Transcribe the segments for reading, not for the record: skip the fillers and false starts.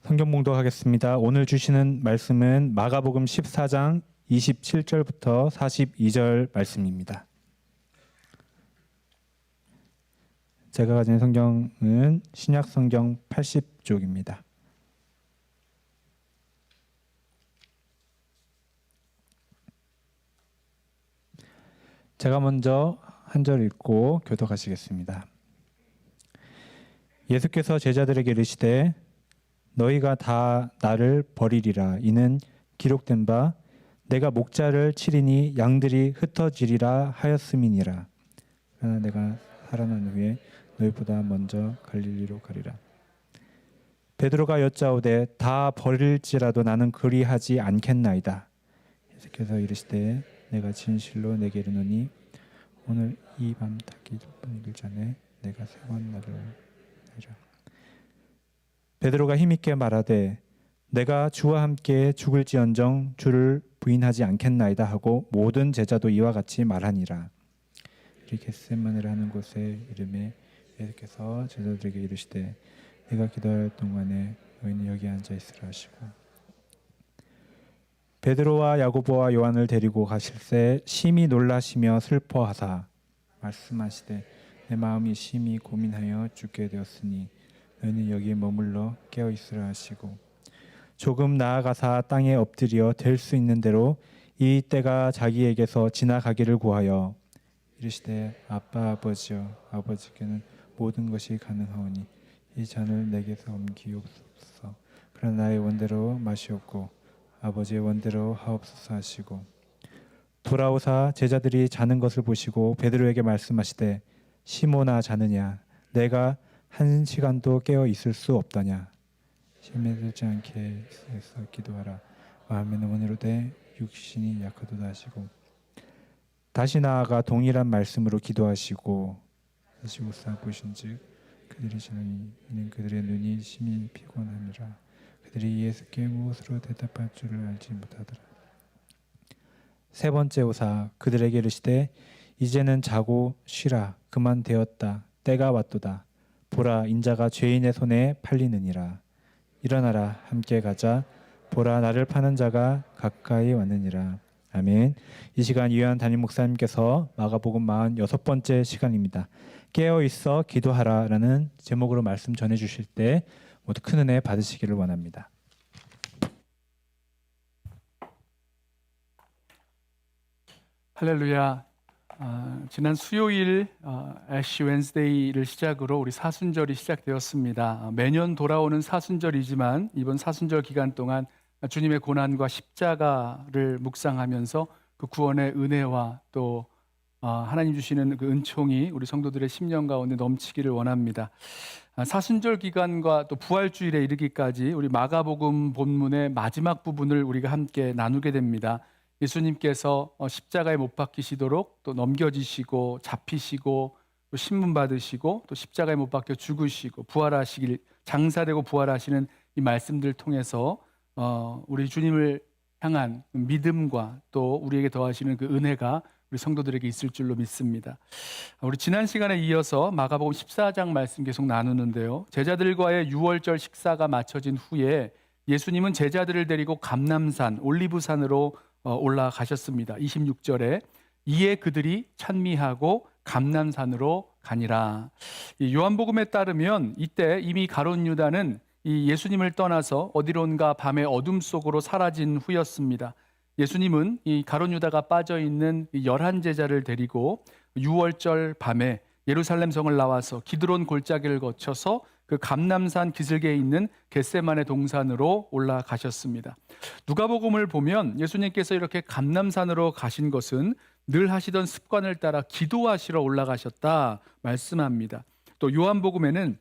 성경 봉독하겠습니다. 오늘 주시는 말씀은 마가복음 14장 27절부터 42절 말씀입니다. 제가 가진 성경은 신약 성경 80쪽입니다. 제가 먼저 한 절 읽고 교독하시겠습니다. 예수께서 제자들에게 이르시되 너희가 다 나를 버리리라. 이는 기록된 바 내가 목자를 치리니 양들이 흩어지리라 하였음이니라. 그러나 내가 살아난 후에 너희보다 먼저 갈릴리로 가리라. 베드로가 여짜오되 다 버릴지라도 나는 그리하지 않겠나이다. 예수께서 이르시되 내가 진실로 내게 이르노니 오늘 이 밤 닭이 뿔 전에 내가 세 번 나를 하리라. 베드로가 힘있게 말하되 내가 주와 함께 죽을지언정 주를 부인하지 않겠나이다 하고 모든 제자도 이와 같이 말하니라. 이 겟세마네라 하는 곳에 이름에 예수께서 제자들에게 이르시되 내가 기도할 동안에 너희는 여기 앉아 있으라 하시고 베드로와 야고보와 요한을 데리고 가실새 심히 놀라시며 슬퍼하사 말씀하시되 내 마음이 심히 고민하여 죽게 되었으니 너희는 여기에 머물러 깨어 있으라 하시고 조금 나아가사 땅에 엎드려 될 수 있는 대로 이 때가 자기에게서 지나가기를 구하여 이르시되 아빠 아버지여 아버지께는 모든 것이 가능하오니 이 잔을 내게서 옮기옵소서. 그러나 나의 원대로 마시옵고 아버지의 원대로 하옵소서 하시고 돌아오사 제자들이 자는 것을 보시고 베드로에게 말씀하시되 시몬아 자느냐 내가 한 시간도 깨어 있을 수 없더냐. 심에 들지 않게 해서 기도하라. 마음에는 원으로되 육신이 약하도다 하시고 다시 나아가 동일한 말씀으로 기도하시고 다시 웃사 보신즉 그들이 자니 이는 그들의 눈이 심히 피곤함이라. 그들이 예수께 무엇으로 대답할 줄을 알지 못하더라. 세 번째 오사 그들에게 이르시되 이제는 자고 쉬라. 그만 되었다. 때가 왔도다. 보라 인자가 죄인의 손에 팔리느니라. 일어나라 함께 가자. 보라 나를 파는 자가 가까이 왔느니라. 아멘. 이 시간 유한 담임 목사님께서 마가복음 46번째 시간입니다. 깨어있어 기도하라 라는 제목으로 말씀 전해주실 때 모두 큰 은혜 받으시기를 원합니다. 할렐루야. 지난 수요일 애쉬 웬스데이를 시작으로 우리 사순절이 시작되었습니다. 매년 돌아오는 사순절이지만 이번 사순절 기간 동안 주님의 고난과 십자가를 묵상하면서 그 구원의 은혜와 또 하나님 주시는 그 은총이 우리 성도들의 심령 가운데 넘치기를 원합니다. 사순절 기간과 또 부활주일에 이르기까지 우리 마가복음 본문의 마지막 부분을 우리가 함께 나누게 됩니다. 예수님께서 십자가에 못 박히시도록 또 넘겨지시고 잡히시고 또 신문 받으시고 또 십자가에 못 박혀 죽으시고 부활하시길 장사되고 부활하시는 이 말씀들을 통해서 우리 주님을 향한 믿음과 또 우리에게 더하시는 그 은혜가 우리 성도들에게 있을 줄로 믿습니다. 우리 지난 시간에 이어서 마가복음 14장 말씀 계속 나누는데요. 제자들과의 유월절 식사가 마쳐진 후에 예수님은 제자들을 데리고 감람산 올리브산으로 올라가셨습니다. 26절에 이에 그들이 찬미하고 감람산으로 가니라. 요한복음에 따르면 이때 이미 가룟 유다는 이 예수님을 떠나서 어디론가 밤의 어둠 속으로 사라진 후였습니다. 예수님은 이 가룟 유다가 빠져 있는 11제자를 데리고 유월절 밤에 예루살렘 성을 나와서 기드론 골짜기를 거쳐서 그 감람산 기슭에 있는 겟세마네 동산으로 올라가셨습니다. 누가복음을 보면 예수님께서 이렇게 감람산으로 가신 것은 늘 하시던 습관을 따라 기도하시러 올라가셨다 말씀합니다. 또 요한복음에는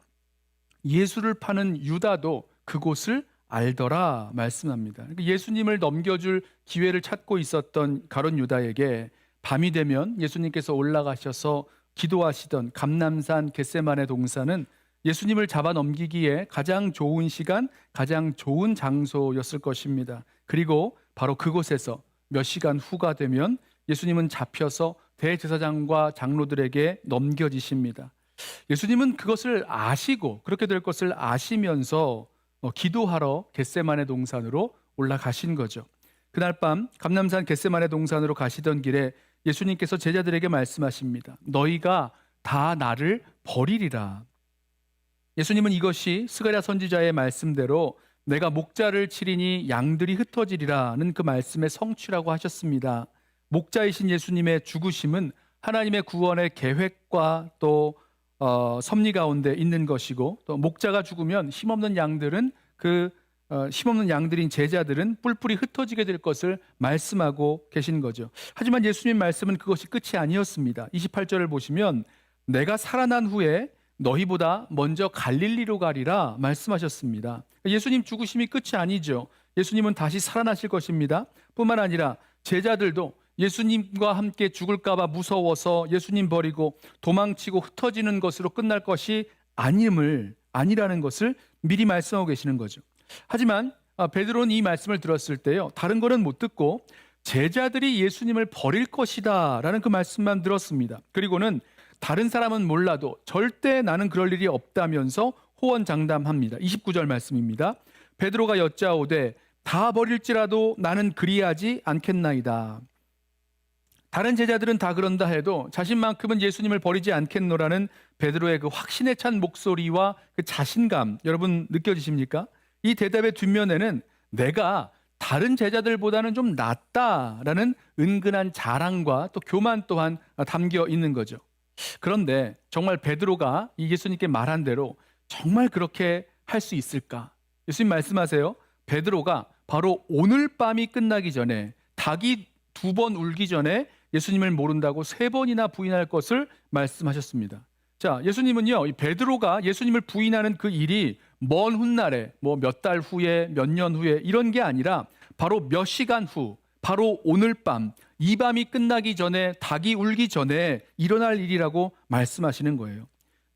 예수를 파는 유다도 그곳을 알더라 말씀합니다. 예수님을 넘겨줄 기회를 찾고 있었던 가룟 유다에게 밤이 되면 예수님께서 올라가셔서 기도하시던 감람산 겟세마네 동산은 예수님을 잡아 넘기기에 가장 좋은 시간, 가장 좋은 장소였을 것입니다. 그리고 바로 그곳에서 몇 시간 후가 되면 예수님은 잡혀서 대제사장과 장로들에게 넘겨지십니다. 예수님은 그것을 아시고 그렇게 될 것을 아시면서 기도하러 겟세마네 동산으로 올라가신 거죠. 그날 밤 감람산 겟세마네 동산으로 가시던 길에 예수님께서 제자들에게 말씀하십니다. 너희가 다 나를 버리리라. 예수님은 이것이 스가랴 선지자의 말씀대로 내가 목자를 치리니 양들이 흩어지리라는 그 말씀의 성취라고 하셨습니다. 목자이신 예수님의 죽으심은 하나님의 구원의 계획과 또 섭리 가운데 있는 것이고, 또 목자가 죽으면 힘없는 양들은 힘없는 양들인 제자들은 뿔뿔이 흩어지게 될 것을 말씀하고 계신 거죠. 하지만 예수님 말씀은 그것이 끝이 아니었습니다. 28절을 보시면 내가 살아난 후에 너희보다 먼저 갈릴리로 가리라 말씀하셨습니다. 예수님 죽으심이 끝이 아니죠. 예수님은 다시 살아나실 것입니다. 뿐만 아니라 제자들도 예수님과 함께 죽을까 봐 무서워서 예수님 버리고 도망치고 흩어지는 것으로 끝날 것이 아니라는 것을 미리 말씀하고 계시는 거죠. 하지만 베드로는 이 말씀을 들었을 때요, 다른 거는 못 듣고 제자들이 예수님을 버릴 것이다 라는 그 말씀만 들었습니다. 그리고는 다른 사람은 몰라도 절대 나는 그럴 일이 없다면서 호언장담합니다. 29절 말씀입니다. 베드로가 여짜오되 다 버릴지라도 나는 그리하지 않겠나이다. 다른 제자들은 다 그런다 해도 자신만큼은 예수님을 버리지 않겠노라는 베드로의 그 확신에 찬 목소리와 그 자신감, 여러분 느껴지십니까? 이 대답의 뒷면에는 내가 다른 제자들보다는 좀 낫다라는 은근한 자랑과 또 교만 또한 담겨 있는 거죠. 그런데 정말 베드로가 이 예수님께 말한 대로 정말 그렇게 할 수 있을까? 예수님 말씀하세요. 베드로가 바로 오늘 밤이 끝나기 전에, 닭이 2번 울기 전에 예수님을 모른다고 3번이나 부인할 것을 말씀하셨습니다. 자, 예수님은요, 이 베드로가 예수님을 부인하는 그 일이 먼 훗날에 몇 달 후에 몇 년 후에 이런 게 아니라 바로 몇 시간 후, 바로 오늘 밤, 이 밤이 끝나기 전에, 닭이 울기 전에 일어날 일이라고 말씀하시는 거예요.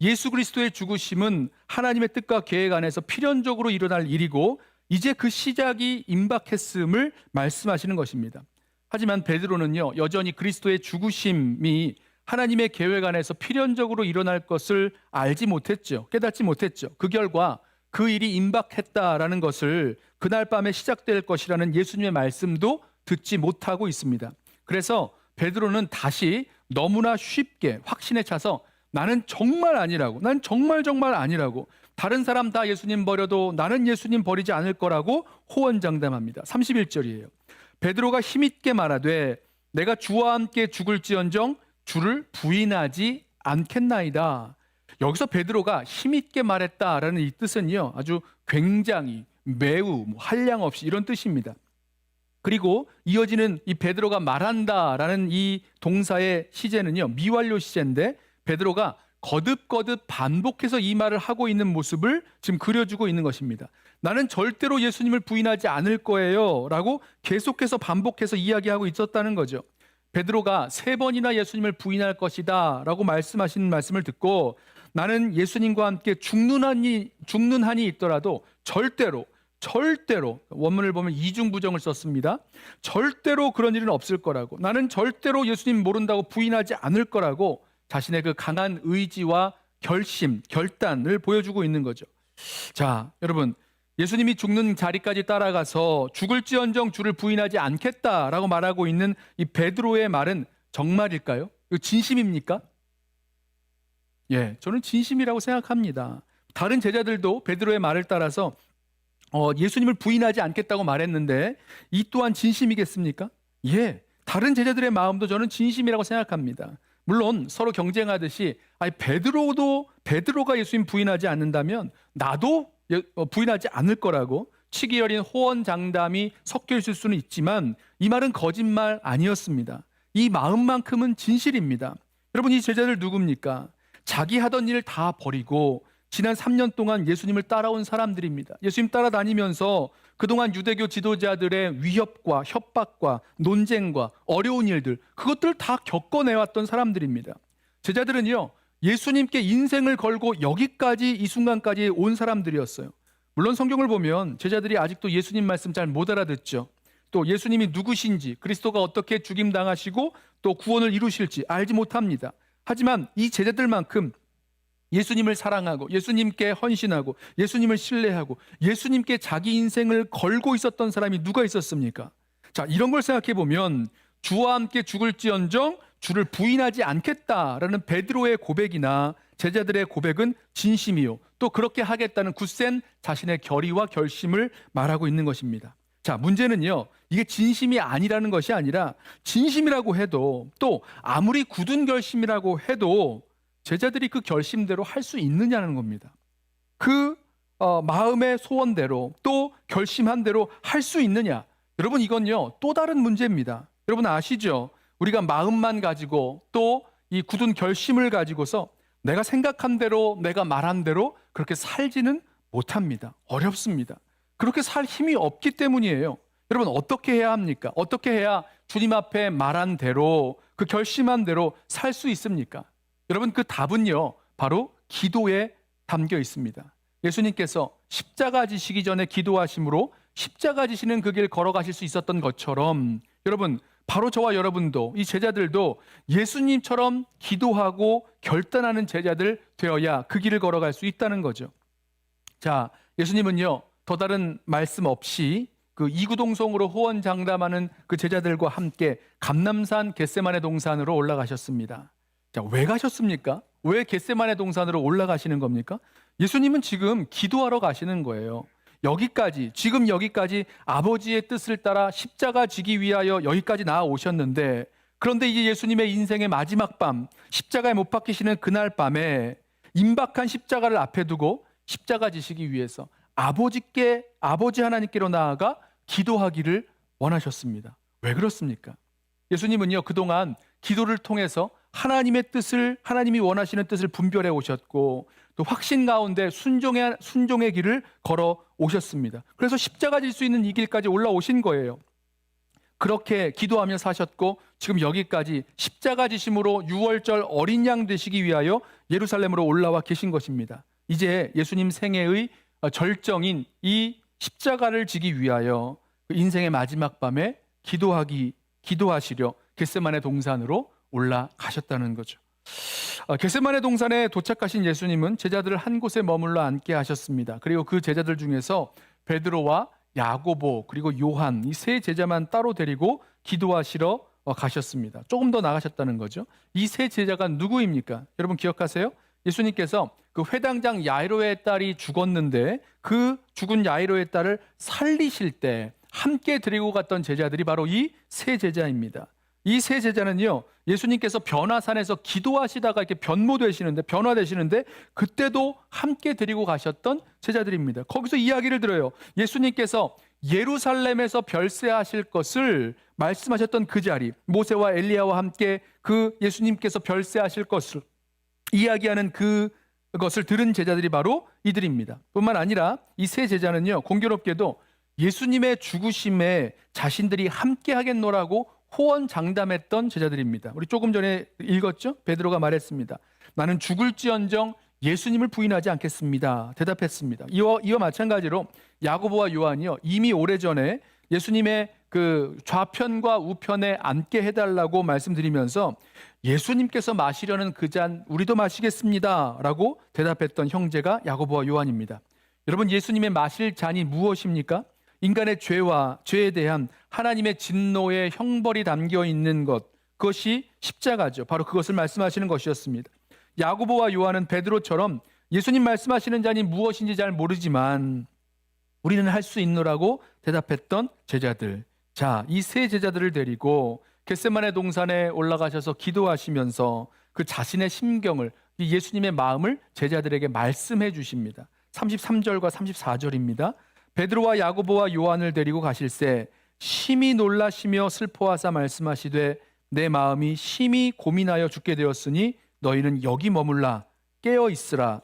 예수 그리스도의 죽으심은 하나님의 뜻과 계획 안에서 필연적으로 일어날 일이고 이제 그 시작이 임박했음을 말씀하시는 것입니다. 하지만 베드로는요, 여전히 그리스도의 죽으심이 하나님의 계획 안에서 필연적으로 일어날 것을 알지 못했죠. 깨닫지 못했죠. 그 결과 그 일이 임박했다라는 것을, 그날 밤에 시작될 것이라는 예수님의 말씀도 듣지 못하고 있습니다. 그래서 베드로는 다시 너무나 쉽게 확신에 차서 나는 정말 아니라고, 난 정말 아니라고, 다른 사람 다 예수님 버려도 나는 예수님 버리지 않을 거라고 호언장담합니다. 31절이에요. 베드로가 힘있게 말하되 내가 주와 함께 죽을지언정 주를 부인하지 않겠나이다. 여기서 베드로가 힘있게 말했다라는 이 뜻은요, 아주 굉장히, 매우, 한량없이 이런 뜻입니다. 그리고 이어지는 이 베드로가 말한다라는 이 동사의 시제는요, 미완료 시제인데 베드로가 거듭거듭 반복해서 이 말을 하고 있는 모습을 지금 그려주고 있는 것입니다. 나는 절대로 예수님을 부인하지 않을 거예요 라고 계속해서 반복해서 이야기하고 있었다는 거죠. 베드로가 3번이나 예수님을 부인할 것이다 라고 말씀하시는 말씀을 듣고 나는 예수님과 함께 죽는 한이 있더라도 절대로, 원문을 보면 이중부정을 썼습니다. 절대로 그런 일은 없을 거라고, 나는 절대로 예수님 모른다고 부인하지 않을 거라고 자신의 그 강한 의지와 결심, 결단을 보여주고 있는 거죠. 자, 여러분, 예수님이 죽는 자리까지 따라가서 죽을지언정 주를 부인하지 않겠다라고 말하고 있는 이 베드로의 말은 정말일까요? 이거 진심입니까? 예, 저는 진심이라고 생각합니다. 다른 제자들도 베드로의 말을 따라서 예수님을 부인하지 않겠다고 말했는데 이 또한 진심이겠습니까? 예, 다른 제자들의 마음도 저는 진심이라고 생각합니다. 물론 서로 경쟁하듯이 베드로가 예수님 부인하지 않는다면 나도 부인하지 않을 거라고 치기 어린 호언장담이 섞여 있을 수는 있지만 이 말은 거짓말 아니었습니다. 이 마음만큼은 진실입니다. 여러분, 이 제자들 누굽니까? 자기 하던 일 다 버리고 지난 3년 동안 예수님을 따라온 사람들입니다. 예수님 따라다니면서 그동안 유대교 지도자들의 위협과 협박과 논쟁과 어려운 일들, 그것들을 다 겪어내왔던 사람들입니다. 제자들은요, 예수님께 인생을 걸고 여기까지, 이 순간까지 온 사람들이었어요. 물론 성경을 보면 제자들이 아직도 예수님 말씀 잘 못 알아듣죠. 또 예수님이 누구신지, 그리스도가 어떻게 죽임당하시고 또 구원을 이루실지 알지 못합니다. 하지만 이 제자들만큼 예수님을 사랑하고 예수님께 헌신하고 예수님을 신뢰하고 예수님께 자기 인생을 걸고 있었던 사람이 누가 있었습니까? 자, 이런 걸 생각해 보면 주와 함께 죽을지언정 주를 부인하지 않겠다라는 베드로의 고백이나 제자들의 고백은 진심이요, 또 그렇게 하겠다는 굳센 자신의 결의와 결심을 말하고 있는 것입니다. 자, 문제는요, 이게 진심이 아니라는 것이 아니라 진심이라고 해도, 또 아무리 굳은 결심이라고 해도 제자들이 그 결심대로 할 수 있느냐는 겁니다. 그 마음의 소원대로 또 결심한 대로 할 수 있느냐? 여러분, 이건요 또 다른 문제입니다. 여러분 아시죠? 우리가 마음만 가지고 또 이 굳은 결심을 가지고서 내가 생각한 대로, 내가 말한 대로 그렇게 살지는 못합니다. 어렵습니다. 그렇게 살 힘이 없기 때문이에요. 여러분, 어떻게 해야 합니까? 어떻게 해야 주님 앞에 말한 대로, 그 결심한 대로 살 수 있습니까? 여러분, 그 답은요 바로 기도에 담겨 있습니다. 예수님께서 십자가 지시기 전에 기도하심으로 십자가 지시는 그 길 걸어가실 수 있었던 것처럼, 여러분, 바로 저와 여러분도, 이 제자들도 예수님처럼 기도하고 결단하는 제자들 되어야 그 길을 걸어갈 수 있다는 거죠. 자, 예수님은요 더 다른 말씀 없이 그 이구동성으로 호언장담하는 그 제자들과 함께 감람산 겟세마네 동산으로 올라가셨습니다. 자, 왜 가셨습니까? 왜 겟세마네 동산으로 올라가시는 겁니까? 예수님은 지금 기도하러 가시는 거예요. 여기까지, 지금 여기까지 아버지의 뜻을 따라 십자가 지기 위하여 여기까지 나아오셨는데, 그런데 이제 예수님의 인생의 마지막 밤, 십자가에 못 박히시는 그날 밤에 임박한 십자가를 앞에 두고 십자가 지시기 위해서 아버지 하나님께로 나아가 기도하기를 원하셨습니다. 왜 그렇습니까? 예수님은요 그동안 기도를 통해서 하나님의 뜻을, 하나님이 원하시는 뜻을 분별해 오셨고, 또 확신 가운데 순종의 길을 걸어 오셨습니다. 그래서 십자가 질 수 있는 이 길까지 올라오신 거예요. 그렇게 기도하며 사셨고, 지금 여기까지 십자가 지심으로 6월절 어린 양 되시기 위하여 예루살렘으로 올라와 계신 것입니다. 이제 예수님 생애의 절정인 이 십자가를 지기 위하여 그 인생의 마지막 밤에 기도하시려 겟세마네 동산으로 올라가셨다는 거죠. 겟세마네 동산에 도착하신 예수님은 제자들을 한 곳에 머물러 앉게 하셨습니다. 그리고 그 제자들 중에서 베드로와 야고보 그리고 요한, 이 세 제자만 따로 데리고 기도하시러 가셨습니다. 조금 더 나가셨다는 거죠. 이 세 제자가 누구입니까? 여러분 기억하세요? 예수님께서 그 회당장 야이로의 딸이 죽었는데 그 죽은 야이로의 딸을 살리실 때 함께 데리고 갔던 제자들이 바로 이 세 제자입니다. 이 세 제자는요, 예수님께서 변화산에서 기도하시다가 이렇게 변화되시는데 그때도 함께 데리고 가셨던 제자들입니다. 거기서 이야기를 들어요. 예수님께서 예루살렘에서 별세하실 것을 말씀하셨던 그 자리, 모세와 엘리야와 함께 그 예수님께서 별세하실 것을 이야기하는 그것을 들은 제자들이 바로 이들입니다. 뿐만 아니라 이 세 제자는요, 공교롭게도 예수님의 죽으심에 자신들이 함께 하겠노라고 호언장담했던 제자들입니다. 우리 조금 전에 읽었죠? 베드로가 말했습니다. 나는 죽을지언정 예수님을 부인하지 않겠습니다. 대답했습니다. 이와 마찬가지로 야고보와 요한이요, 이미 오래전에 예수님의 그 좌편과 우편에 앉게 해달라고 말씀드리면서 예수님께서 마시려는 그 잔 우리도 마시겠습니다 라고 대답했던 형제가 야고보와 요한입니다. 여러분, 예수님의 마실 잔이 무엇입니까? 인간의 죄에 대한 하나님의 진노의 형벌이 담겨 있는 것, 그것이 십자가죠. 바로 그것을 말씀하시는 것이었습니다. 야고보와 요한은 베드로처럼 예수님 말씀하시는 잔이 무엇인지 잘 모르지만 우리는 할 수 있노라고 대답했던 제자들. 자, 이 세 제자들을 데리고 겟세마네 동산에 올라가셔서 기도하시면서 그 자신의 심경을, 예수님의 마음을 제자들에게 말씀해 주십니다. 33절과 34절입니다. 베드로와 야고보와 요한을 데리고 가실새 심히 놀라시며 슬퍼하사 말씀하시되 내 마음이 심히 고민하여 죽게 되었으니 너희는 여기 머물러 깨어 있으라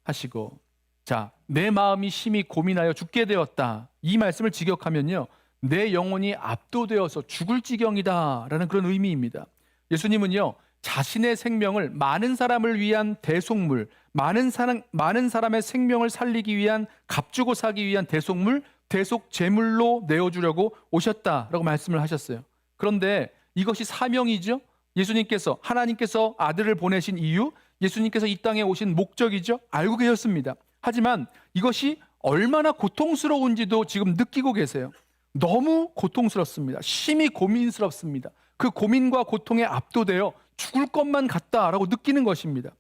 하시고, 자, 내 마음이 심히 고민하여 죽게 되었다, 이 말씀을 직역하면요, 내 영혼이 압도되어서 죽을 지경이다라는 그런 의미입니다. 예수님은요, 자신의 생명을 많은 사람을 위한 대속물, 많은 사람의 생명을 살리기 위한, 값주고 사기 위한 대속 제물로 내어주려고 오셨다라고 말씀을 하셨어요. 그런데 이것이 사명이죠. 예수님께서, 하나님께서 아들을 보내신 이유, 예수님께서 이 땅에 오신 목적이죠. 알고 계셨습니다. 하지만 이것이 얼마나 고통스러운지도 지금 느끼고 계세요. 너무 고통스럽습니다. 심히 고민스럽습니다. 그 고민과 고통에 압도되어 죽을 것만 같다라고 느끼는 것입니다.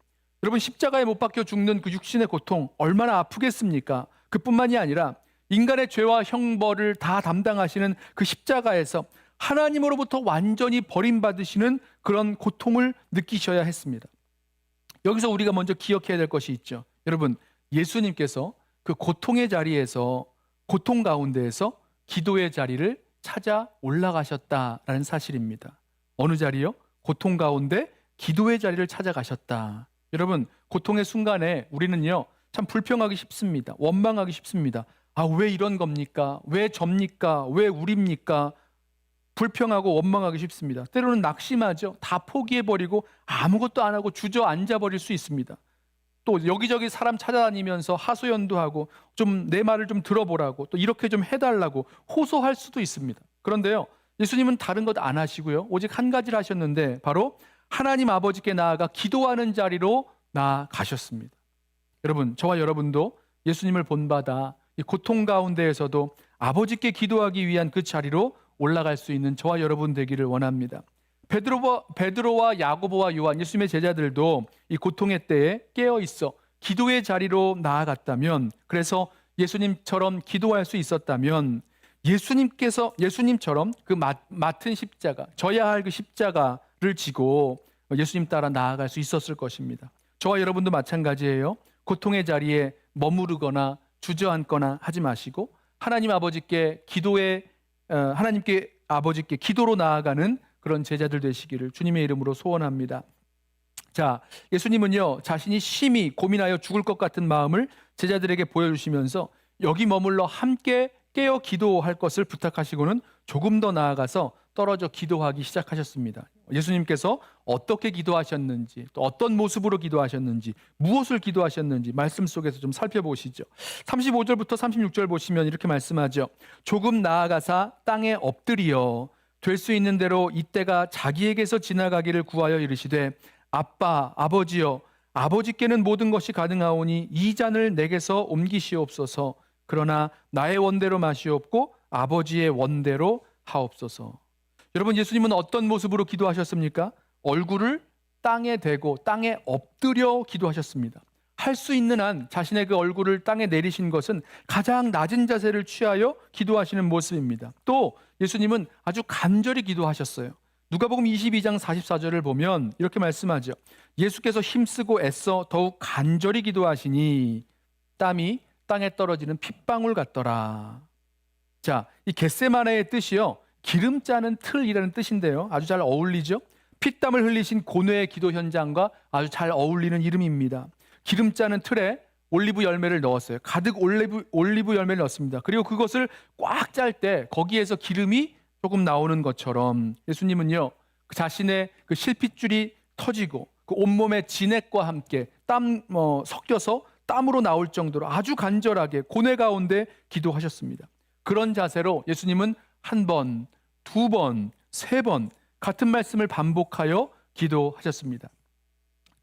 여러분, 십자가에 못 박혀 죽는 그 육신의 고통 얼마나 아프겠습니까? 그뿐만이 아니라 인간의 죄와 형벌을 다 담당하시는 그 십자가에서 하나님으로부터 완전히 버림받으시는 그런 고통을 느끼셔야 했습니다. 여기서 우리가 먼저 기억해야 될 것이 있죠. 여러분, 예수님께서 그 고통의 자리에서, 고통 가운데에서 기도의 자리를 찾아 올라가셨다라는 사실입니다. 어느 자리요? 고통 가운데 기도의 자리를 찾아가셨다. 여러분, 고통의 순간에 우리는요, 참 불평하기 쉽습니다. 원망하기 쉽습니다. 아, 왜 이런 겁니까? 왜 접니까? 왜 우립니까? 불평하고 원망하기 쉽습니다. 때로는 낙심하죠. 다 포기해버리고 아무것도 안 하고 주저앉아 버릴 수 있습니다. 또 여기저기 사람 찾아다니면서 하소연도 하고 좀 내 말을 좀 들어보라고, 또 이렇게 좀 해달라고 호소할 수도 있습니다. 그런데요, 예수님은 다른 것 안 하시고요, 오직 한 가지를 하셨는데 바로 하나님 아버지께 나아가 기도하는 자리로 나아가셨습니다. 여러분, 저와 여러분도 예수님을 본받아 이 고통 가운데에서도 아버지께 기도하기 위한 그 자리로 올라갈 수 있는 저와 여러분 되기를 원합니다. 베드로와 야고보와 요한, 예수님의 제자들도 이 고통의 때에 깨어 있어 기도의 자리로 나아갔다면, 그래서 예수님처럼 기도할 수 있었다면, 예수님처럼 그 맡은 십자가, 져야 할 그 십자가를 지고 예수님 따라 나아갈 수 있었을 것입니다. 저와 여러분도 마찬가지예요. 고통의 자리에 머무르거나 주저앉거나 하지 마시고 하나님께 아버지께 기도로 나아가는 그런 제자들 되시기를 주님의 이름으로 소원합니다. 자, 예수님은요, 자신이 심히 고민하여 죽을 것 같은 마음을 제자들에게 보여주시면서 여기 머물러 함께 깨어 기도할 것을 부탁하시고는 조금 더 나아가서 떨어져 기도하기 시작하셨습니다. 예수님께서 어떻게 기도하셨는지, 또 어떤 모습으로 기도하셨는지, 무엇을 기도하셨는지 말씀 속에서 좀 살펴보시죠. 35절부터 36절 보시면 이렇게 말씀하죠. 조금 나아가사 땅에 엎드리어 될 수 있는 대로 이때가 자기에게서 지나가기를 구하여 이르시되, 아빠, 아버지여, 아버지께는 모든 것이 가능하오니 이 잔을 내게서 옮기시옵소서. 그러나 나의 원대로 마시옵고 아버지의 원대로 하옵소서. 여러분, 예수님은 어떤 모습으로 기도하셨습니까? 얼굴을 땅에 대고 땅에 엎드려 기도하셨습니다. 할 수 있는 한 자신의 그 얼굴을 땅에 내리신 것은 가장 낮은 자세를 취하여 기도하시는 모습입니다. 또 예수님은 아주 간절히 기도하셨어요. 누가복음 22장 44절을 보면 이렇게 말씀하죠. 예수께서 힘쓰고 애써 더욱 간절히 기도하시니 땀이 땅에 떨어지는 핏방울 같더라. 자, 이 겟세마네의 뜻이요, 기름 짜는 틀이라는 뜻인데요, 아주 잘 어울리죠. 피땀을 흘리신 고뇌의 기도 현장과 아주 잘 어울리는 이름입니다. 기름 짜는 틀에 올리브 열매를 넣었어요. 가득 올리브 열매를 넣었습니다. 그리고 그것을 꽉 짤 때 거기에서 기름이 조금 나오는 것처럼 예수님은요, 자신의 그 실핏줄이 터지고 그 온몸의 진액과 함께 섞여서 땀으로 나올 정도로 아주 간절하게 고뇌 가운데 기도하셨습니다. 그런 자세로 예수님은 한 번, 두 번, 세 번 같은 말씀을 반복하여 기도하셨습니다.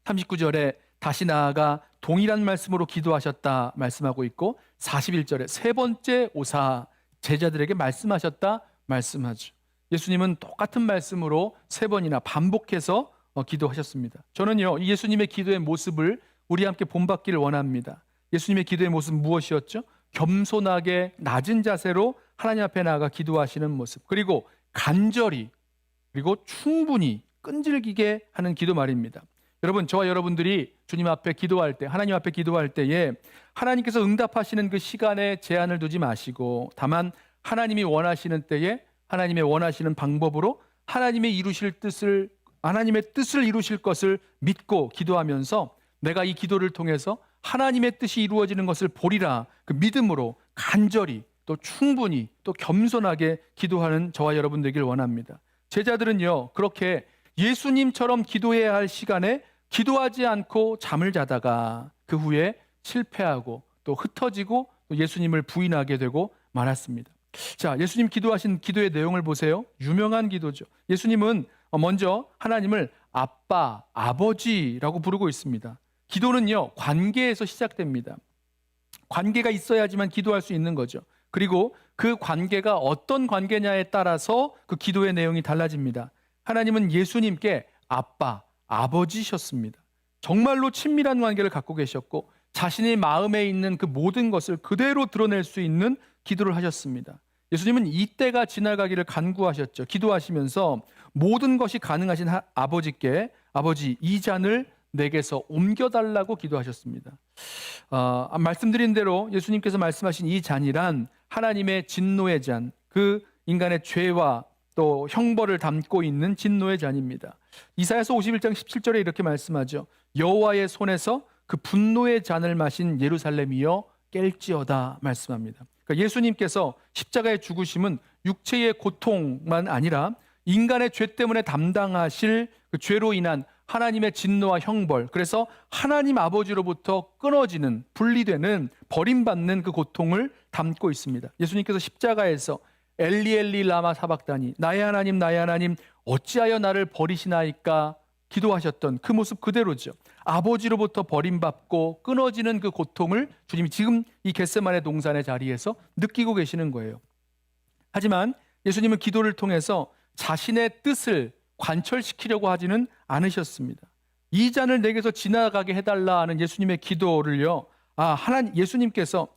39절에 다시 나아가 동일한 말씀으로 기도하셨다 말씀하고 있고, 41절에 세 번째 오사 제자들에게 말씀하셨다 말씀하죠. 예수님은 똑같은 말씀으로 세 번이나 반복해서 기도하셨습니다. 저는요, 이 예수님의 기도의 모습을 우리 함께 본받기를 원합니다. 예수님의 기도의 모습은 무엇이었죠? 겸손하게 낮은 자세로 하나님 앞에 나아가 기도하시는 모습, 그리고 간절히, 그리고 충분히 끈질기게 하는 기도 말입니다. 여러분, 저와 여러분들이 주님 앞에 기도할 때, 하나님 앞에 기도할 때에 하나님께서 응답하시는 그 시간에 제한을 두지 마시고, 다만 하나님이 원하시는 때에 하나님의 원하시는 방법으로 하나님의 뜻을 이루실 것을 믿고 기도하면서 내가 이 기도를 통해서 하나님의 뜻이 이루어지는 것을 보리라, 그 믿음으로 간절히 또 충분히 또 겸손하게 기도하는 저와 여러분 되길 원합니다. 제자들은요, 그렇게 예수님처럼 기도해야 할 시간에 기도하지 않고 잠을 자다가 그 후에 실패하고 또 흩어지고 또 예수님을 부인하게 되고 말았습니다. 자, 예수님 기도하신 기도의 내용을 보세요. 유명한 기도죠. 예수님은 먼저 하나님을 아빠, 아버지라고 부르고 있습니다. 기도는요, 관계에서 시작됩니다. 관계가 있어야지만 기도할 수 있는 거죠. 그리고 그 관계가 어떤 관계냐에 따라서 그 기도의 내용이 달라집니다. 하나님은 예수님께 아빠, 아버지셨습니다. 정말로 친밀한 관계를 갖고 계셨고 자신의 마음에 있는 그 모든 것을 그대로 드러낼 수 있는 기도를 하셨습니다. 예수님은 이때가 지나가기를 간구하셨죠. 기도하시면서 모든 것이 가능하신 아버지께 아버지 이 잔을 내게서 옮겨달라고 기도하셨습니다. 말씀드린 대로 예수님께서 말씀하신 이 잔이란 하나님의 진노의 잔, 그 인간의 죄와 또 형벌을 담고 있는 진노의 잔입니다. 이사야서 51장 17절에 이렇게 말씀하죠. 여호와의 손에서 그 분노의 잔을 마신 예루살렘이여 깰지어다 말씀합니다. 그러니까 예수님께서 십자가의 죽으심은 육체의 고통만 아니라 인간의 죄 때문에 담당하실 그 죄로 인한 하나님의 진노와 형벌, 그래서 하나님 아버지로부터 끊어지는, 분리되는, 버림받는 그 고통을 담고 있습니다. 예수님께서 십자가에서 엘리 엘리 라마 사박다니, 나의 하나님 어찌하여 나를 버리시나이까 기도하셨던 그 모습 그대로죠. 아버지로부터 버림받고 끊어지는 그 고통을 주님이 지금 이 겟세마네 동산의 자리에서 느끼고 계시는 거예요. 하지만 예수님은 기도를 통해서 자신의 뜻을 관철시키려고 하지는 않으셨습니다. 이 잔을 내게서 지나가게 해달라 하는 예수님의 기도를요, 예수님께서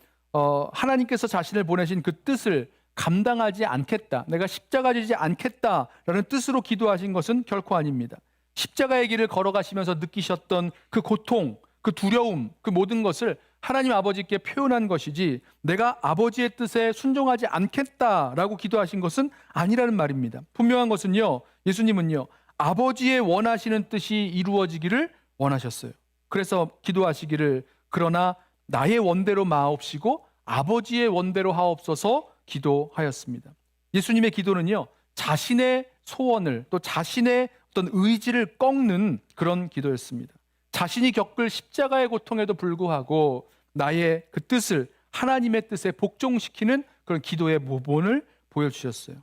하나님께서 자신을 보내신 그 뜻을 감당하지 않겠다, 내가 십자가 지지 않겠다라는 뜻으로 기도하신 것은 결코 아닙니다. 십자가의 길을 걸어가시면서 느끼셨던 그 고통, 그 두려움, 그 모든 것을 하나님 아버지께 표현한 것이지 내가 아버지의 뜻에 순종하지 않겠다라고 기도하신 것은 아니라는 말입니다. 분명한 것은요, 예수님은요, 아버지의 원하시는 뜻이 이루어지기를 원하셨어요. 그래서 기도하시기를 그러나 나의 원대로 마옵시고 아버지의 원대로 하옵소서 기도하였습니다. 예수님의 기도는요, 자신의 소원을 또 자신의 어떤 의지를 꺾는 그런 기도였습니다. 자신이 겪을 십자가의 고통에도 불구하고 나의 그 뜻을 하나님의 뜻에 복종시키는 그런 기도의 모본을 보여주셨어요.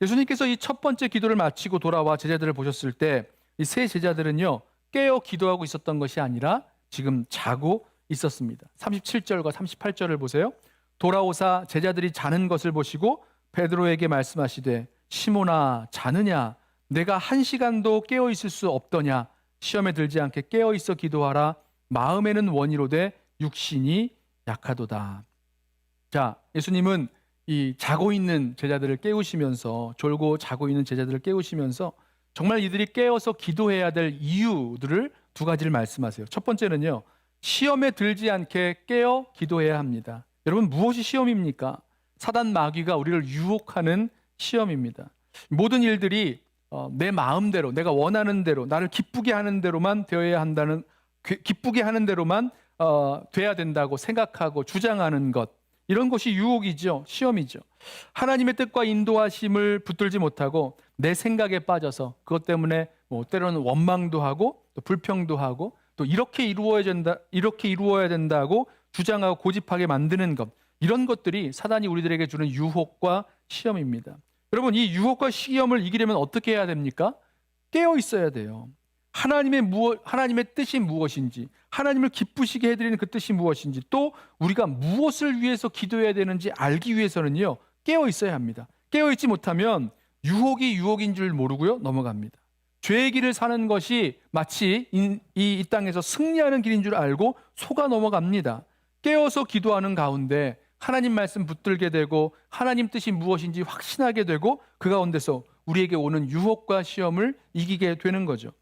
예수님께서 이 첫 번째 기도를 마치고 돌아와 제자들을 보셨을 때 이 세 제자들은요, 깨어 기도하고 있었던 것이 아니라 지금 자고 있었습니다. 37절과 38절을 보세요. 돌아오사 제자들이 자는 것을 보시고 베드로에게 말씀하시되 시몬아 자느냐, 내가 1시간도 깨어 있을 수 없더냐, 시험에 들지 않게 깨어 있어 기도하라, 마음에는 원이로되 육신이 약하도다. 자, 예수님은 이 자고 있는 제자들을 깨우시면서, 졸고 자고 있는 제자들을 깨우시면서 정말 이들이 깨어서 기도해야 될 이유들을 두 가지를 말씀하세요. 첫 번째는요, 시험에 들지 않게 깨어 기도해야 합니다. 여러분, 무엇이 시험입니까? 사단 마귀가 우리를 유혹하는 시험입니다. 모든 일들이 내 마음대로, 내가 원하는 대로, 나를 기쁘게 하는 대로만 되어야 한다는, 기쁘게 하는 대로만 돼야 된다고 생각하고 주장하는 것, 이런 것이 유혹이죠. 시험이죠. 하나님의 뜻과 인도하심을 붙들지 못하고 내 생각에 빠져서 그것 때문에 때로는 원망도 하고 또 불평도 하고 또 이렇게 이루어야 된다고 주장하고 고집하게 만드는 것, 이런 것들이 사단이 우리들에게 주는 유혹과 시험입니다. 여러분, 이 유혹과 시험을 이기려면 어떻게 해야 됩니까? 깨어 있어야 돼요. 하나님의 뜻이 무엇인지, 하나님을 기쁘시게 해드리는 그 뜻이 무엇인지, 또 우리가 무엇을 위해서 기도해야 되는지 알기 위해서는요, 깨어 있어야 합니다. 깨어 있지 못하면 유혹이 유혹인 줄 모르고요, 넘어갑니다. 죄의 길을 사는 것이 마치 이 땅에서 승리하는 길인 줄 알고 속아 넘어갑니다. 깨어서 기도하는 가운데 하나님 말씀 붙들게 되고 하나님 뜻이 무엇인지 확신하게 되고 그 가운데서 우리에게 오는 유혹과 시험을 이기게 되는 거죠.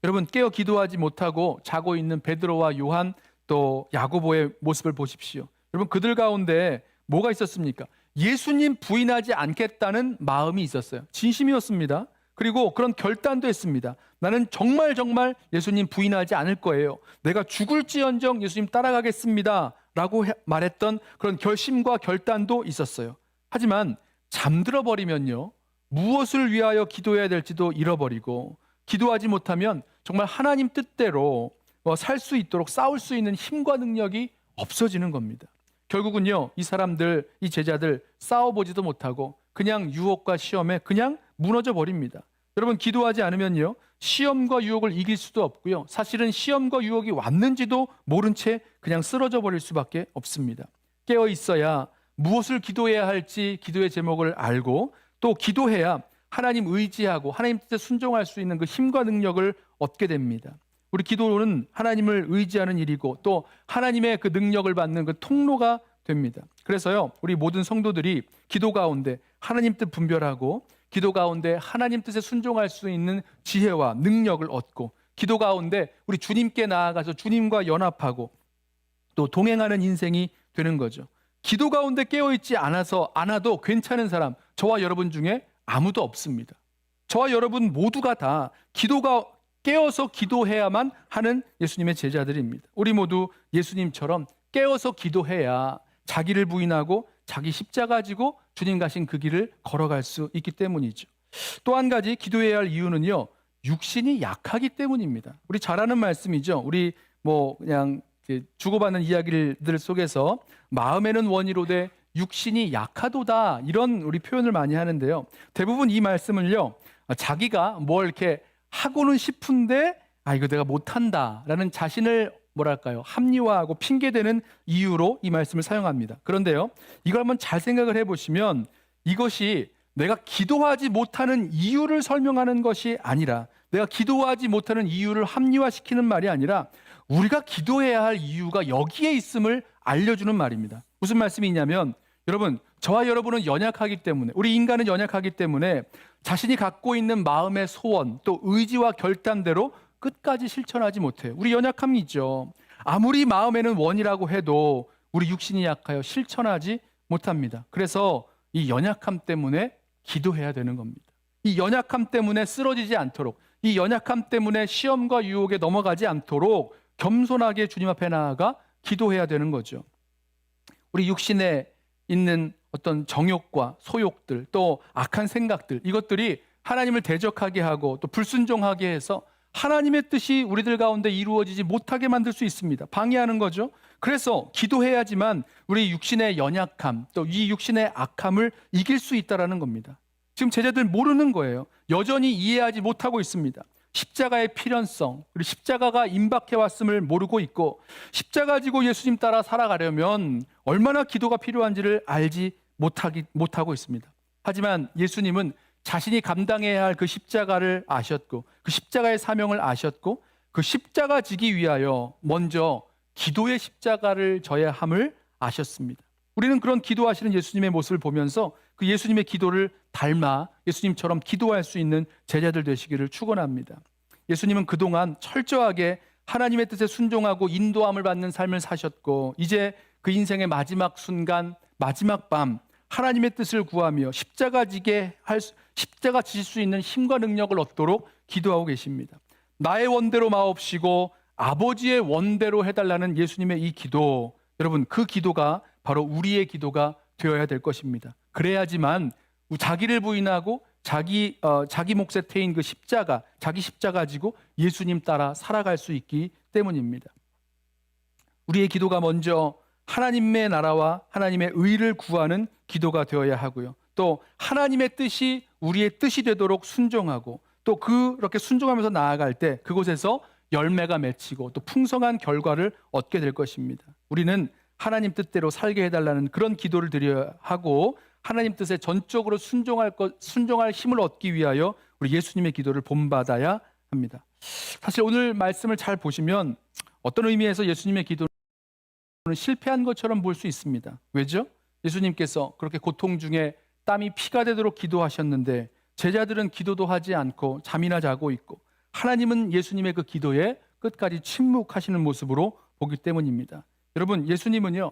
여러분, 깨어 기도하지 못하고 자고 있는 베드로와 요한 또 야고보의 모습을 보십시오. 여러분, 그들 가운데 뭐가 있었습니까? 예수님 부인하지 않겠다는 마음이 있었어요. 진심이었습니다. 그리고 그런 결단도 했습니다. 나는 정말 예수님 부인하지 않을 거예요. 내가 죽을지언정 예수님 따라가겠습니다 라고 말했던 그런 결심과 결단도 있었어요. 하지만 잠들어 버리면요, 무엇을 위하여 기도해야 될지도 잃어버리고, 기도하지 못하면 정말 하나님 뜻대로 살 수 있도록 싸울 수 있는 힘과 능력이 없어지는 겁니다. 결국은요, 이 사람들, 이 제자들 싸워보지도 못하고 그냥 유혹과 시험에 그냥 무너져 버립니다. 여러분, 기도하지 않으면요, 시험과 유혹을 이길 수도 없고요. 사실은 시험과 유혹이 왔는지도 모른 채 그냥 쓰러져 버릴 수밖에 없습니다. 깨어 있어야 무엇을 기도해야 할지 기도의 제목을 알고, 또 기도해야 하나님 의지하고 하나님 뜻에 순종할 수 있는 그 힘과 능력을 얻게 됩니다. 우리 기도는 하나님을 의지하는 일이고 또 하나님의 그 능력을 받는 그 통로가 됩니다. 그래서요, 우리 모든 성도들이 기도 가운데 하나님 뜻 분별하고, 기도 가운데 하나님 뜻에 순종할 수 있는 지혜와 능력을 얻고, 기도 가운데 우리 주님께 나아가서 주님과 연합하고 또 동행하는 인생이 되는 거죠. 기도 가운데 깨어있지 않아도 괜찮은 사람, 저와 여러분 중에 아무도 없습니다. 저와 여러분 모두가 다 기도가 깨어서 기도해야만 하는 예수님의 제자들입니다. 우리 모두 예수님처럼 깨어서 기도해야 자기를 부인하고 자기 십자가 지고 주님 가신 그 길을 걸어갈 수 있기 때문이죠. 또 한 가지 기도해야 할 이유는요, 육신이 약하기 때문입니다. 우리 잘 아는 말씀이죠. 우리 그냥 주고받는 이야기들 속에서 마음에는 원이로되 육신이 약하도다, 이런 우리 표현을 많이 하는데요. 대부분 이 말씀을요, 자기가 뭘 이렇게 하고는 싶은데 이거 내가 못한다라는 자신을 합리화하고 핑계대는 이유로 이 말씀을 사용합니다. 그런데요, 이걸 한번 잘 생각을 해보시면 이것이 내가 기도하지 못하는 이유를 설명하는 것이 아니라, 내가 기도하지 못하는 이유를 합리화시키는 말이 아니라 우리가 기도해야 할 이유가 여기에 있음을 알려주는 말입니다. 무슨 말씀이냐면, 여러분, 저와 여러분은 연약하기 때문에, 우리 인간은 연약하기 때문에 자신이 갖고 있는 마음의 소원 또 의지와 결단대로 끝까지 실천하지 못해요. 우리 연약함이 있죠. 아무리 마음에는 원이라고 해도 우리 육신이 약하여 실천하지 못합니다. 그래서 이 연약함 때문에 기도해야 되는 겁니다. 이 연약함 때문에 쓰러지지 않도록, 이 연약함 때문에 시험과 유혹에 넘어가지 않도록 겸손하게 주님 앞에 나아가 기도해야 되는 거죠. 우리 육신에 있는 어떤 정욕과 소욕들, 또 악한 생각들, 이것들이 하나님을 대적하게 하고 또 불순종하게 해서 하나님의 뜻이 우리들 가운데 이루어지지 못하게 만들 수 있습니다. 방해하는 거죠. 그래서 기도해야지만 우리 육신의 연약함, 또 이 육신의 악함을 이길 수 있다는 겁니다. 지금 제자들 모르는 거예요. 여전히 이해하지 못하고 있습니다. 십자가의 필연성, 그리고 십자가가 임박해 왔음을 모르고 있고, 십자가 지고 예수님 따라 살아가려면 얼마나 기도가 필요한지를 알지 못하고 있습니다. 하지만 예수님은 자신이 감당해야 할 그 십자가를 아셨고, 그 십자가의 사명을 아셨고, 그 십자가 지기 위하여 먼저 기도의 십자가를 져야 함을 아셨습니다. 우리는 그런 기도하시는 예수님의 모습을 보면서 그 예수님의 기도를 닮아 예수님처럼 기도할 수 있는 제자들 되시기를 축원합니다. 예수님은 그동안 철저하게 하나님의 뜻에 순종하고 인도함을 받는 삶을 사셨고, 이제 그 인생의 마지막 순간, 마지막 밤, 하나님의 뜻을 구하며 십자가 지실 수 있는 힘과 능력을 얻도록 기도하고 계십니다. 나의 원대로 마옵시고 아버지의 원대로 해달라는 예수님의 이 기도, 여러분, 그 기도가 바로 우리의 기도가 되어야 될 것입니다. 그래야지만 자기를 부인하고 자기 몫에 태인 그 십자가, 자기 십자가 지고 예수님 따라 살아갈 수 있기 때문입니다. 우리의 기도가 먼저 하나님의 나라와 하나님의 의를 구하는 기도가 되어야 하고요. 또 하나님의 뜻이 우리의 뜻이 되도록 순종하고, 또 그렇게 순종하면서 나아갈 때 그곳에서 열매가 맺히고 또 풍성한 결과를 얻게 될 것입니다. 우리는 하나님 뜻대로 살게 해달라는 그런 기도를 드려야 하고, 하나님 뜻에 전적으로 순종할 힘을 얻기 위하여 우리 예수님의 기도를 본받아야 합니다. 사실 오늘 말씀을 잘 보시면 어떤 의미에서 예수님의 기도는 실패한 것처럼 볼 수 있습니다. 왜죠? 예수님께서 그렇게 고통 중에 땀이 피가 되도록 기도하셨는데 제자들은 기도도 하지 않고 잠이나 자고 있고, 하나님은 예수님의 그 기도에 끝까지 침묵하시는 모습으로 보기 때문입니다. 여러분, 예수님은요,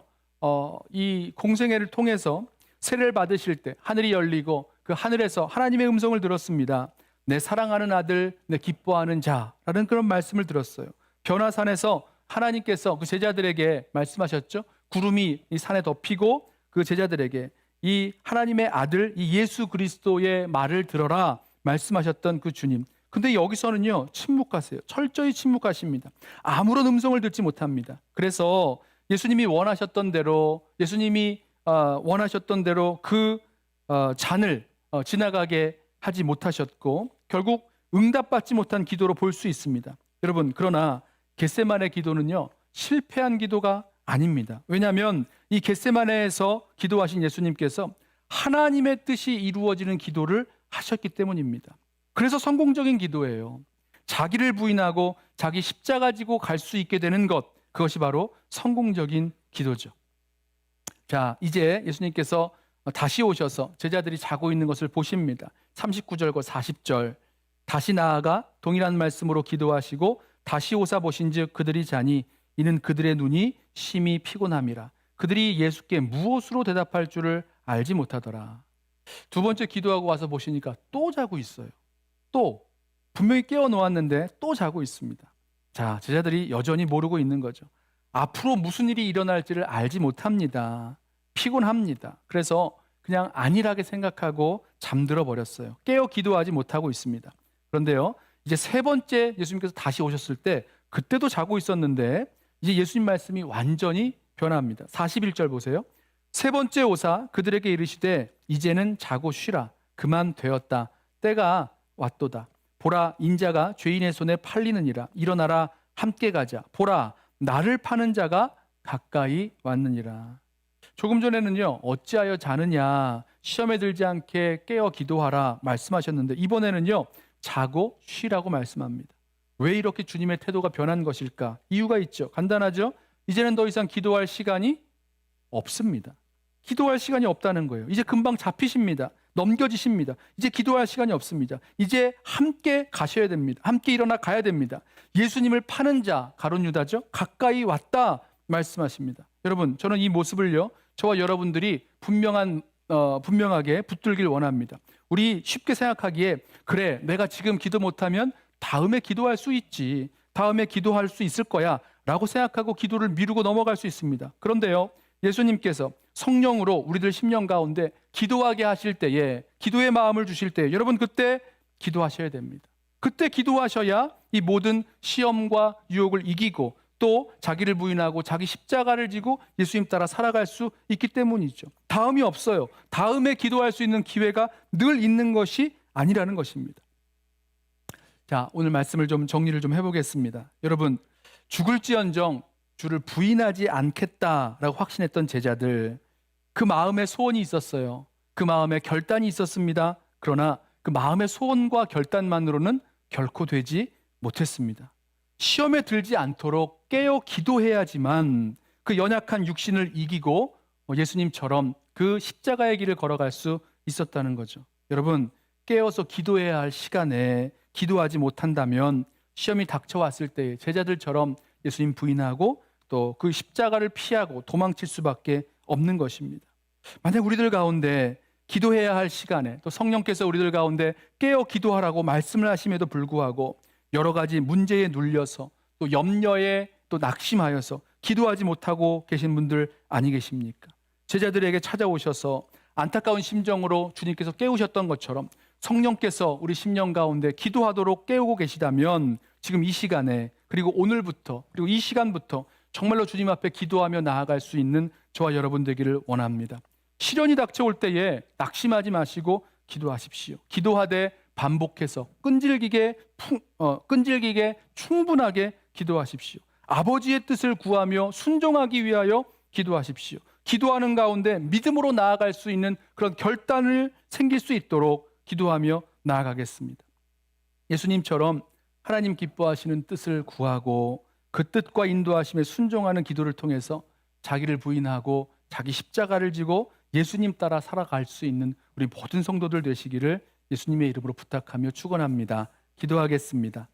이 공생애를 통해서 세례를 받으실 때 하늘이 열리고 그 하늘에서 하나님의 음성을 들었습니다. 내 사랑하는 아들, 내 기뻐하는 자라는 그런 말씀을 들었어요. 변화산에서 하나님께서 그 제자들에게 말씀하셨죠. 구름이 이 산에 덮이고 그 제자들에게 이 하나님의 아들, 이 예수 그리스도의 말을 들어라 말씀하셨던 그 주님. 근데 여기서는요, 침묵하세요. 철저히 침묵하십니다. 아무런 음성을 듣지 못합니다. 그래서 예수님이 원하셨던 대로 그 잔을 지나가게 하지 못하셨고, 결국 응답받지 못한 기도로 볼 수 있습니다. 여러분, 그러나 겟세마네 기도는요, 실패한 기도가 아닙니다. 왜냐하면 이 겟세마네에서 기도하신 예수님께서 하나님의 뜻이 이루어지는 기도를 하셨기 때문입니다. 그래서 성공적인 기도예요. 자기를 부인하고 자기 십자가 지고 갈 수 있게 되는 것, 그것이 바로 성공적인 기도죠. 자, 이제 예수님께서 다시 오셔서 제자들이 자고 있는 것을 보십니다. 39절과 40절. 다시 나아가 동일한 말씀으로 기도하시고 다시 오사 보신즉 그들이 자니 이는 그들의 눈이 심히 피곤함이라. 그들이 예수께 무엇으로 대답할 줄을 알지 못하더라. 두 번째 기도하고 와서 보시니까 또 자고 있어요. 또 분명히 깨워 놓았는데 또 자고 있습니다. 자, 제자들이 여전히 모르고 있는 거죠. 앞으로 무슨 일이 일어날지를 알지 못합니다. 피곤합니다. 그래서 그냥 안일하게 생각하고 잠들어 버렸어요. 깨어 기도하지 못하고 있습니다. 그런데요, 이제 세 번째 예수님께서 다시 오셨을 때 그때도 자고 있었는데 이제 예수님 말씀이 완전히 변합니다. 41절 보세요. 세 번째 오사 그들에게 이르시되 이제는 자고 쉬라. 그만 되었다. 때가 왔도다. 보라, 인자가 죄인의 손에 팔리느니라. 일어나라, 함께 가자. 보라, 나를 파는 자가 가까이 왔느니라. 조금 전에는요, 어찌하여 자느냐, 시험에 들지 않게 깨어 기도하라 말씀하셨는데 이번에는요, 자고 쉬라고 말씀합니다. 왜 이렇게 주님의 태도가 변한 것일까? 이유가 있죠. 간단하죠. 이제는 더 이상 기도할 시간이 없습니다. 기도할 시간이 없다는 거예요. 이제 금방 잡히십니다. 넘겨지십니다. 이제 기도할 시간이 없습니다. 이제 함께 가셔야 됩니다. 함께 일어나 가야 됩니다. 예수님을 파는 자, 가룟 유다죠, 가까이 왔다 말씀하십니다. 여러분, 저는 이 모습을요, 저와 여러분들이 분명하게 붙들길 원합니다. 우리 쉽게 생각하기에 그래, 내가 지금 기도 못하면 다음에 기도할 수 있지, 다음에 기도할 수 있을 거야 라고 생각하고 기도를 미루고 넘어갈 수 있습니다. 그런데요, 예수님께서 성령으로 우리들 심령 가운데 기도하게 하실 때에, 기도의 마음을 주실 때 여러분 그때 기도하셔야 됩니다. 그때 기도하셔야 이 모든 시험과 유혹을 이기고 또 자기를 부인하고 자기 십자가를 지고 예수님 따라 살아갈 수 있기 때문이죠. 다음이 없어요. 다음에 기도할 수 있는 기회가 늘 있는 것이 아니라는 것입니다. 자, 오늘 말씀을 좀 정리를 좀 해보겠습니다. 여러분, 죽을지언정 주를 부인하지 않겠다라고 확신했던 제자들, 그 마음에 소원이 있었어요. 그 마음에 결단이 있었습니다. 그러나 그 마음의 소원과 결단만으로는 결코 되지 못했습니다. 시험에 들지 않도록 깨어 기도해야지만 그 연약한 육신을 이기고 예수님처럼 그 십자가의 길을 걸어갈 수 있었다는 거죠. 여러분, 깨어서 기도해야 할 시간에 기도하지 못한다면 시험이 닥쳐왔을 때 제자들처럼 예수님 부인하고 또 그 십자가를 피하고 도망칠 수밖에 없는 것입니다. 만약 우리들 가운데 기도해야 할 시간에 또 성령께서 우리들 가운데 깨어 기도하라고 말씀을 하심에도 불구하고 여러 가지 문제에 눌려서 또 염려에 또 낙심하여서 기도하지 못하고 계신 분들 아니 계십니까? 제자들에게 찾아오셔서 안타까운 심정으로 주님께서 깨우셨던 것처럼 성령께서 우리 심령 가운데 기도하도록 깨우고 계시다면 지금 이 시간에 그리고 오늘부터 그리고 이 시간부터 정말로 주님 앞에 기도하며 나아갈 수 있는 저와 여러분 되기를 원합니다. 시련이 닥쳐올 때에 낙심하지 마시고 기도하십시오. 기도하되 반복해서 끈질기게 충분하게 기도하십시오. 아버지의 뜻을 구하며 순종하기 위하여 기도하십시오. 기도하는 가운데 믿음으로 나아갈 수 있는 그런 결단을 생길 수 있도록 기도하며 나아가겠습니다. 예수님처럼 하나님 기뻐하시는 뜻을 구하고 그 뜻과 인도하심에 순종하는 기도를 통해서 자기를 부인하고 자기 십자가를 지고 예수님 따라 살아갈 수 있는 우리 모든 성도들 되시기를 예수님의 이름으로 부탁하며 축원합니다. 기도하겠습니다.